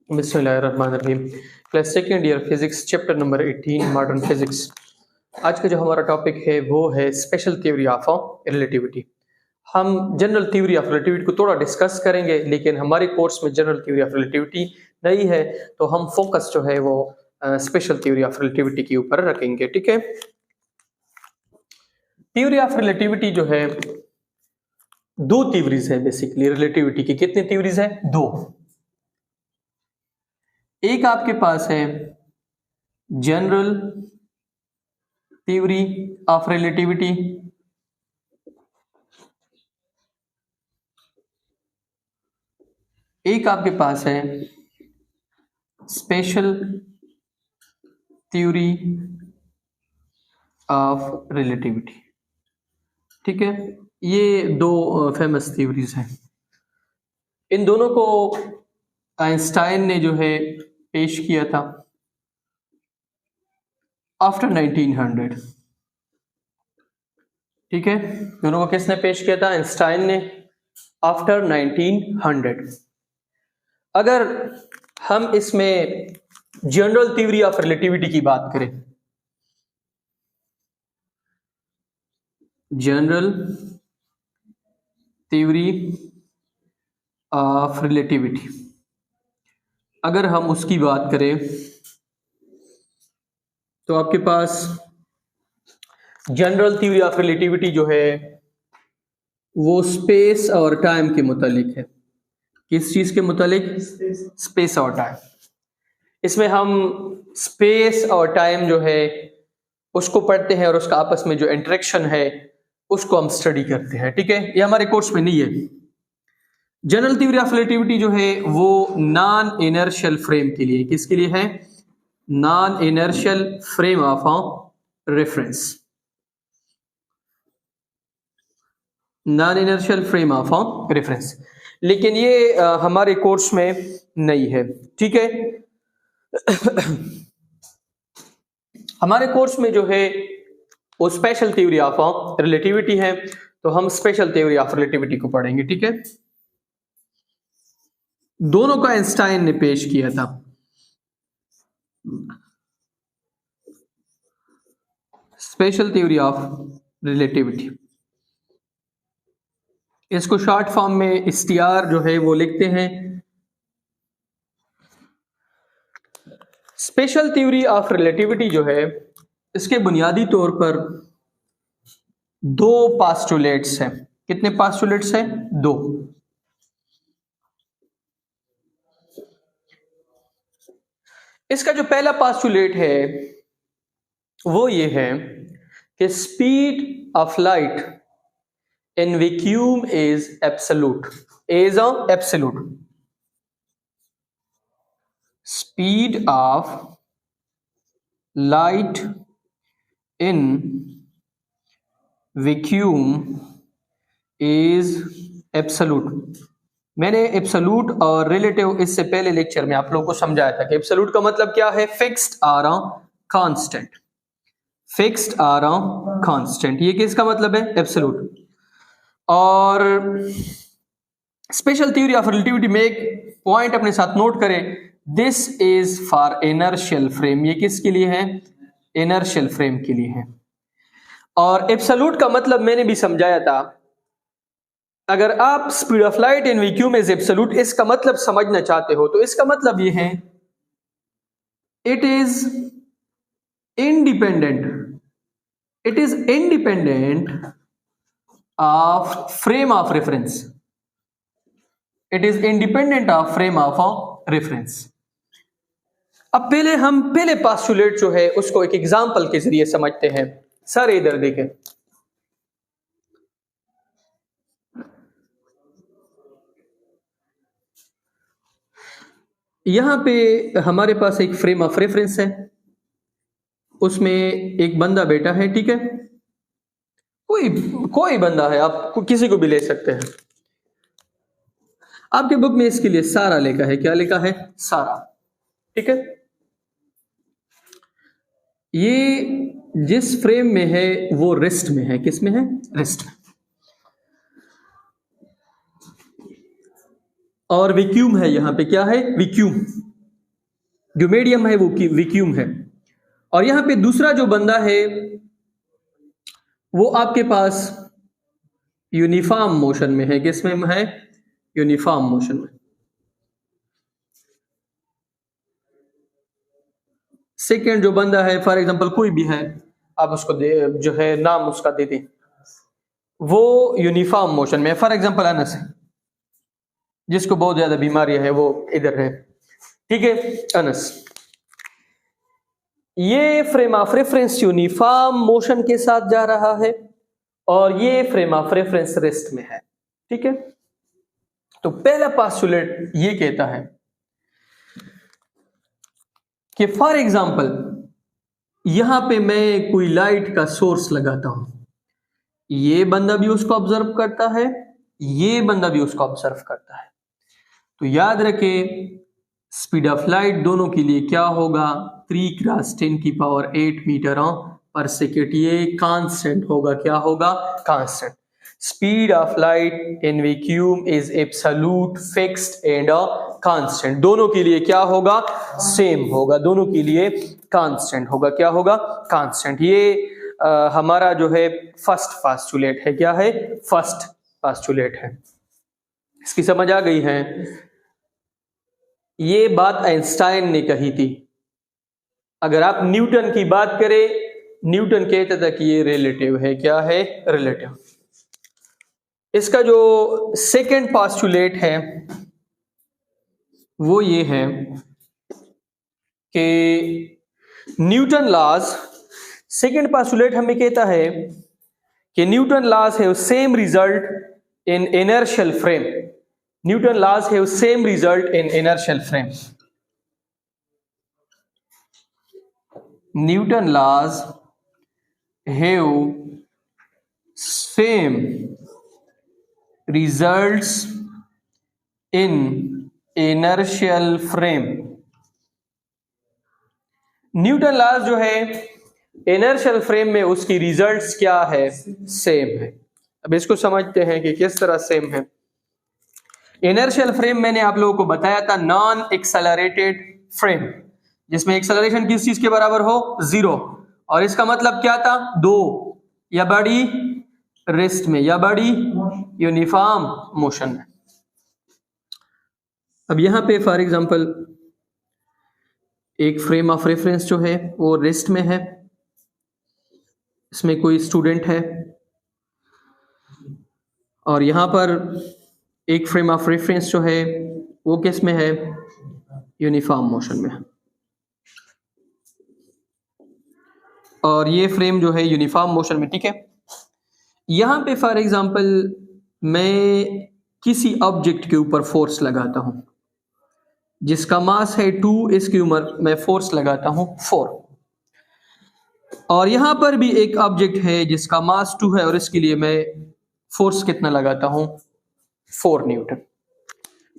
बिस्मिल्लाहिर्रहमानिर्रहीम। Class second year physics chapter number 18 modern physics. आज का जो हमारा टॉपिक है वो है स्पेशल थ्योरी ऑफ रिलेटिविटी। हम जनरल थ्योरी ऑफ रिलेटिविटी को थोड़ा डिस्कस करेंगे, लेकिन हमारे कोर्स में जनरल थ्योरी ऑफ रिलेटिविटी नहीं है, तो हम फोकस जो है वो स्पेशल थ्योरी ऑफ रिलेटिविटी के ऊपर रखेंगे। ठीक है, थ्योरी ऑफ रिलेटिविटी जो है दो थ्योरीज है बेसिकली। रिलेटिविटी की कितनी थ्योरीज है? दो। एक आपके पास है जनरल थ्योरी ऑफ रिलेटिविटी, एक आपके पास है स्पेशल थ्योरी ऑफ रिलेटिविटी। ठीक है, ये दो फेमस थ्योरीज हैं। इन दोनों को आइंस्टाइन ने जो है पेश किया था आफ्टर 1900। ठीक है, दोनों को किसने पेश किया था? आइंस्टाइन ने आफ्टर 1900। अगर हम इसमें जनरल थ्योरी ऑफ रिलेटिविटी की बात करें, जनरल थ्योरी ऑफ रिलेटिविटी, अगर हम उसकी बात करें तो आपके पास जनरल थ्योरी ऑफ रिलेटिविटी जो है वो स्पेस और टाइम के मुतालिक है। किस चीज के मुतालिक? स्पेस और टाइम। इसमें हम स्पेस और टाइम जो है उसको पढ़ते हैं और उसका आपस में जो इंटरेक्शन है उसको हम स्टडी करते हैं। ठीक है, ये हमारे कोर्स में नहीं है। जनरल थ्योरी ऑफ रिलेटिविटी जो है वो नॉन इनर्शियल फ्रेम के लिए, किसके लिए है? Non inertial frame of reference, non inertial frame of reference. लेकिन ये हमारे कोर्स में नहीं है। ठीक है, हमारे कोर्स में जो है वो स्पेशल थ्योरी ऑफ रिलेटिविटी है, तो हम स्पेशल थ्योरी ऑफ रिलेटिविटी को पढ़ेंगे। ठीक है, दोनों को आइंस्टाइन ने पेश किया था। स्पेशल थ्योरी ऑफ रिलेटिविटी, इसको शॉर्ट फॉर्म में STR जो है वो लिखते हैं। स्पेशल थ्योरी ऑफ रिलेटिविटी जो है इसके बुनियादी तौर पर दो पास्टुलेट्स हैं। कितने पास्टुलेट्स हैं? दो। इसका जो पहला पास्टुलेट है वो ये है कि speed of light in vacuum is absolute. Is absolute. Speed of light in vacuum is absolute. मैंने एब्सोल्यूट और रिलेटिव इससे पहले लेक्चर में आप लोगों को समझाया था कि एब्सोल्यूट का मतलब क्या है? फिक्स्ड और कांस्टेंट। फिक्स्ड और कांस्टेंट, ये किसका मतलब है? एब्सोल्यूट। और स्पेशल थ्योरी ऑफ रिलेटिविटी में एक पॉइंट अपने साथ नोट करें, this is for inertial frame. ये किसके लिए है? इनर्शियल फ्रेम के लिए है। और एब्सोल्यूट का मतलब मैंने भी समझाया था। अगर आप speed of light in vacuum is absolute इसका मतलब समझना चाहते हो तो इसका मतलब ये है it is independent, it is independent of frame of reference. It is independent of frame of reference. अब पहले हम पहले पास्टुलेट जो है उसको एक एग्जांपल के जरिए समझते हैं। सर इधर देखें, यहां पे हमारे पास एक फ्रेम ऑफ रेफरेंस है, उसमें एक बंदा बैठा है। ठीक है, कोई बंदा है, आप किसी को भी ले सकते हैं। आपके बुक में इसके लिए सारा लिखा है। क्या लिखा है? सारा। ठीक है, ये जिस फ्रेम में है वो रेस्ट में है। किस में है? रेस्ट में। और वैक्यूम है, यहां पे क्या है? वैक्यूम। जो मीडियम है वो वैक्यूम है। और यहां पे दूसरा जो बंदा है वो आपके पास यूनिफॉर्म मोशन में है। किस में है? यूनिफॉर्म मोशन में। सेकेंड जो बंदा है, फॉर एग्जांपल कोई भी है, आप उसको जो है नाम उसका दे दें, वो यूनिफॉर्म मोशन में। फॉर एग्जांपल अनस है, जिसको बहुत ज्यादा बीमारी है, वो इधर है, ठीक है, अनस। ये frame of reference uniform motion के साथ जा रहा है और ये फ्रेम ऑफ रेफरेंस रेस्ट में है, ठीक है। तो पहला पोस्टुलेट ये कहता है कि फॉर एग्जांपल यहां पे मैं कोई लाइट का सोर्स लगाता हूं, ये बंदा भी उसको ऑब्जर्व करता है, ये बंदा भी उसको ऑब्जर्व करता है। तो याद रखें स्पीड ऑफ लाइट दोनों के लिए क्या होगा? 3 × 10⁸ मीटर पर सेकेंड। ये कांस्टेंट होगा। क्या होगा? Constant. Speed of light in vacuum is absolute, fixed and constant. दोनों के लिए क्या होगा? सेम होगा। दोनों के लिए कांस्टेंट होगा। क्या होगा? कांस्टेंट। ये हमारा जो है फर्स्ट पोस्टुलेट है। क्या है? फर्स्ट पोस्टुलेट है। इसकी समझ आ गई है? ये बात आइंस्टाइन ने कही थी। अगर आप न्यूटन की बात करें, न्यूटन कहता था कि ये रिलेटिव है। क्या है? रिलेटिव। इसका जो सेकंड पोस्टुलेट है वो ये है कि न्यूटन लॉज, सेकंड पोस्टुलेट हमें कहता है कि Newton laws have same result in inertial frame. Newton laws have same result in inertial frame. Newton laws have same results in inertial frame. Newton laws जो है इनर्शियल फ्रेम में उसकी results क्या है? सेम है। अब इसको समझते हैं कि किस तरह सेम है। इनर्शियल फ्रेम मैंने आप लोगों को बताया था नॉन एक्सेलरेटेड फ्रेम, जिसमें एक्सेलरेशन किस चीज के बराबर हो? 0। और इसका मतलब क्या था? 2 या बड़ी रेस्ट में या बड़ी यूनिफॉर्म मोशन में। अब यहां पे फॉर एग्जांपल एक फ्रेम ऑफ रेफरेंस जो है वो रेस्ट में है, इसमें कोई स्टूडेंट है, और यहां पर एक फ्रेम ऑफ रेफरेंस जो है वो किस में है? यूनिफॉर्म मोशन में। और ये फ्रेम जो है यूनिफॉर्म मोशन में, ठीक है। यहां पे फॉर एग्जांपल मैं किसी ऑब्जेक्ट के ऊपर फोर्स लगाता हूं जिसका मास है 2, इसकी उम्र मैं फोर्स लगाता हूं 4। और यहां पर भी एक ऑब्जेक्ट है जिसका मास 2 है और इसके लिए मैं फोर्स कितना लगाता हूं? 4 न्यूटन।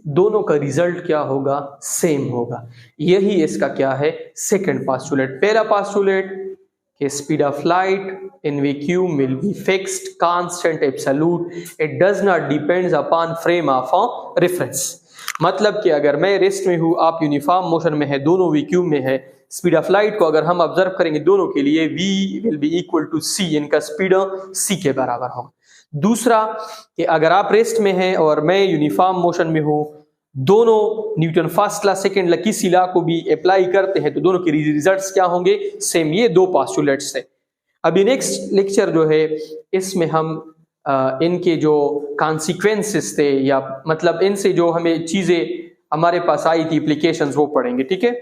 दोनों का रिजल्ट क्या होगा? सेम होगा। यही इसका क्या है? Second postulate. पहला पोस्टुलेट कि speed of light in vacuum will be fixed, constant, absolute, it does not depends upon frame of reference. मतलब कि अगर मैं रेस्ट में हूं, आप यूनिफॉर्म मोशन में है, दोनों वैक्यूम में है, स्पीड ऑफ लाइट को अगर हम ऑब्जर्व करेंगे दोनों के लिए v will be equal to c, इनका स्पीड c के बराबर होगा। दूसरा कि अगर आप रेस्ट में हैं और मैं यूनिफॉर्म मोशन में हूं, दोनों Newton first law second law किसी लॉ को भी अप्लाई करते हैं तो दोनों के रिजल्ट्स क्या होंगे? सेम। ये 2 पोस्टुलेट्स है। अभी नेक्स्ट लेक्चर जो है इसमें हम इनके जो कॉन्सिक्वेंसेस थे, या मतलब इनसे जो हमें चीजें हमारे पास आई थी एप्लीकेशंस, वो पढ़ेंगे, ठीक है।